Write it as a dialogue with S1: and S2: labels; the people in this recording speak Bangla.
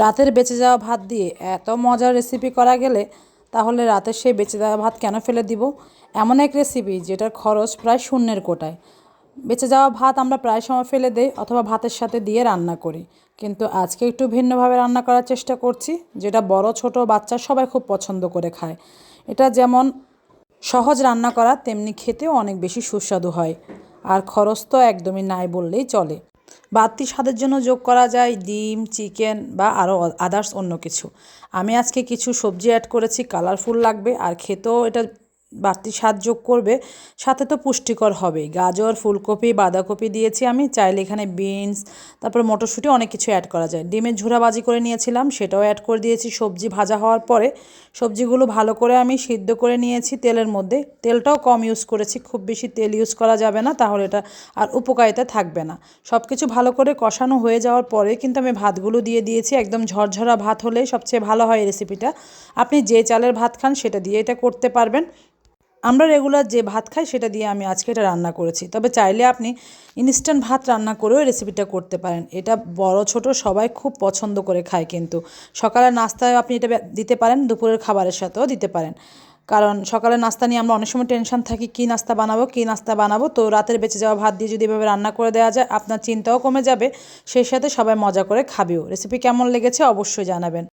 S1: রাতের বেঁচে যাওয়া ভাত দিয়ে এত মজার রেসিপি করা গেলে তাহলে রাতের সেই বেঁচে যাওয়া ভাত কেন ফেলে দিব। এমন এক রেসিপি যেটার খরচ প্রায় শূন্যের কোটায়। বেঁচে যাওয়া ভাত আমরা প্রায় সময় ফেলে দেই অথবা ভাতের সাথে দিয়ে রান্না করি, কিন্তু আজকে একটু ভিন্নভাবে রান্না করার চেষ্টা করছি, যেটা বড় ছোট বাচ্চা সবাই খুব পছন্দ করে খায়। এটা যেমন সহজ রান্না করা, তেমনি খেতেও অনেক বেশি সুস্বাদু হয়। আর খরচ তো একদমই নাই বললেই চলে। বাড়তি স্বাদের জন্য যোগ করা যায় ডিম, চিকেন বা আরও আদার্স অন্য কিছু। আমি আজকে কিছু সবজি অ্যাড করেছি, কালারফুল লাগবে আর খেতেও এটা বাড়তি স্বাদ যোগ করবে। সাথে তো পুষ্টিকর হবেই। গাজর, ফুলকপি, বাঁধাকপি দিয়েছি আমি, চাইলে এখানে বিনস, তারপর মটরশুঁটি অনেক কিছু অ্যাড করা যায়। ডিমের ঝুরা ভাজি করে নিয়েছিলাম, সেটাও অ্যাড করে দিয়েছি। সবজি ভাজা হওয়ার পরে সবজিগুলো ভালো করে আমি সিদ্ধ করে নিয়েছি তেলের মধ্যে। তেলটাও কম ইউজ করেছি, খুব বেশি তেল ইউজ করা যাবে না, তাহলে এটা আর উপকারিতা থাকবে না। সব কিছু ভালো করে কষানো হয়ে যাওয়ার পরে কিন্তু আমি ভাতগুলো দিয়ে দিয়েছি। একদম ঝরঝরা ভাত হলেই সবচেয়ে ভালো হয় এই রেসিপিটা। আপনি যে চালের ভাত খান সেটা দিয়ে এটা করতে পারবেন। আমরা রেগুলার যে ভাত খাই সেটা দিয়ে আমি আজকে এটা রান্না করেছি। তবে চাইলে আপনি ইনস্ট্যান্ট ভাত রান্না করেও এই রেসিপিটা করতে পারেন। এটা বড় ছোট সবাই খুব পছন্দ করে খায় কিন্তু। সকালের নাস্তায় আপনি এটা দিতে পারেন, দুপুরের খাবারের সাথেও দিতে পারেন। কারণ সকালের নাস্তা নিয়ে আমরা অনেক সময় টেনশন থাকি, কী নাস্তা বানাবো। তো রাতের বেঁচে যাওয়া ভাত দিয়ে যদি এভাবে রান্না করে দেওয়া যায়, আপনার চিন্তাও কমে যাবে, সেই সাথে সবাই মজা করে খাবেও। রেসিপি কেমন লেগেছে অবশ্যই জানাবেন।